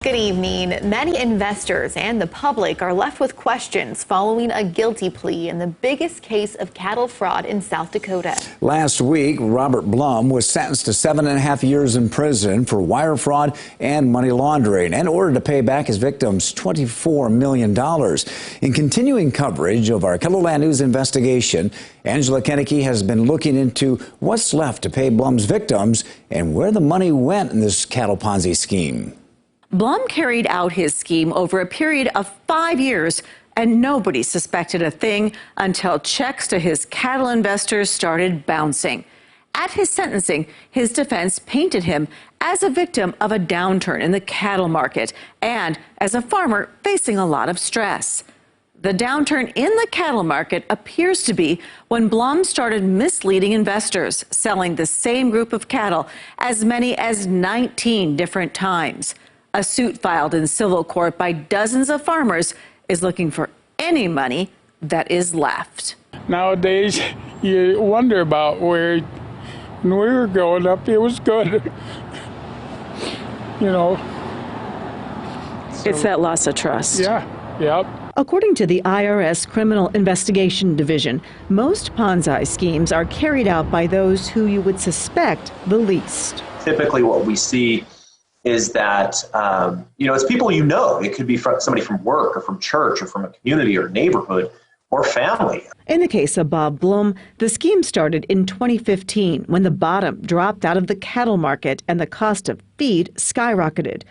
Good evening. Many investors and the public are left with questions following a guilty plea in the biggest case of cattle fraud in South Dakota. Last week, Robert Blum was sentenced to 7.5 years in prison for wire fraud and money laundering and ordered to pay back his victims $24 million. In continuing coverage of our KELOLAND News investigation, Angela Kennecke has been looking into what's left to pay Blum's victims and where the money went in this cattle Ponzi scheme. Blum carried out his scheme over a period of 5 years, and nobody suspected a thing until checks to his cattle investors started bouncing. At his sentencing, his defense painted him as a victim of a downturn in the cattle market and as a farmer facing a lot of stress. The downturn in the cattle market appears to be when Blum started misleading investors, selling the same group of cattle as many as 19 different times. A suit filed in civil court by dozens of farmers is looking for any money that is left. Nowadays, you wonder about when we were growing up, it was good. It's that loss of trust. Yeah, yep. According to the IRS Criminal Investigation Division, most Ponzi schemes are carried out by those who you would suspect the least. Typically what we see is that, it's people It could be somebody from work or from church or from a community or neighborhood or family. In the case of Bob Blum, the scheme started in 2015 when the bottom dropped out of the cattle market and the cost of feed skyrocketed.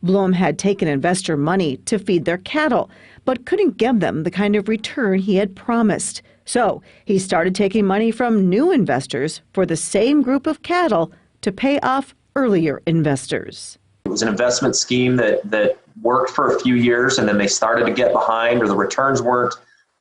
Blum had taken investor money to feed their cattle, but couldn't give them the kind of return he had promised. So he started taking money from new investors for the same group of cattle to pay off earlier investors. It was an investment scheme that worked for a few years, and then they started to get behind, or the returns weren't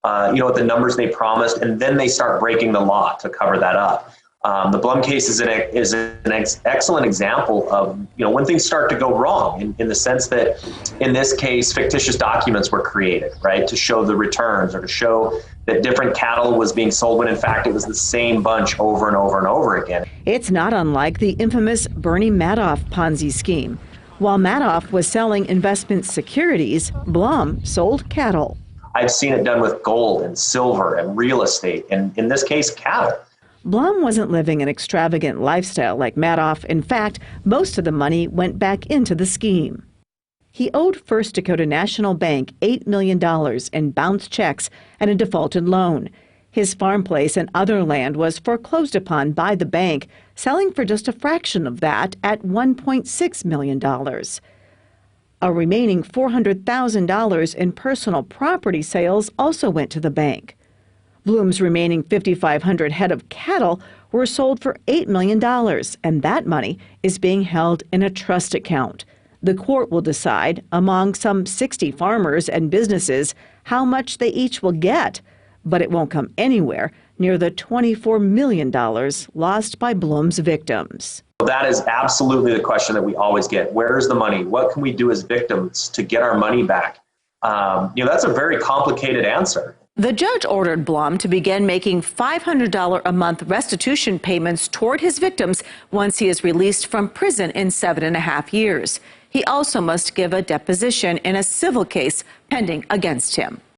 at the numbers they promised, and then they start breaking the law to cover that up. The Blum case is an excellent example of when things start to go wrong, in the sense that in this case fictitious documents were created, right, to show the returns or to show that different cattle was being sold when in fact it was the same bunch over and over and over again. It's not unlike the infamous Bernie Madoff Ponzi scheme. While Madoff was selling investment securities, Blum sold cattle. I've seen it done with gold and silver and real estate, and in this case cattle. Blum wasn't living an extravagant lifestyle like Madoff. In fact, most of the money went back into the scheme. He owed First Dakota National Bank $8 million in bounced checks and a defaulted loan. His farm place and other land was foreclosed upon by the bank, selling for just a fraction of that at $1.6 million. A remaining $400,000 in personal property sales also went to the bank. Blum's remaining 5,500 head of cattle were sold for $8 million, and that money is being held in a trust account. The court will decide, among some 60 farmers and businesses, how much they each will get, but it won't come anywhere near the $24 million lost by Blum's victims. That is absolutely the question that we always get. Where's the money? What can we do as victims to get our money back? That's a very complicated answer. The judge ordered Blum to begin making $500 a month restitution payments toward his victims once he is released from prison in 7.5 years. He also must give a deposition in a civil case pending against him.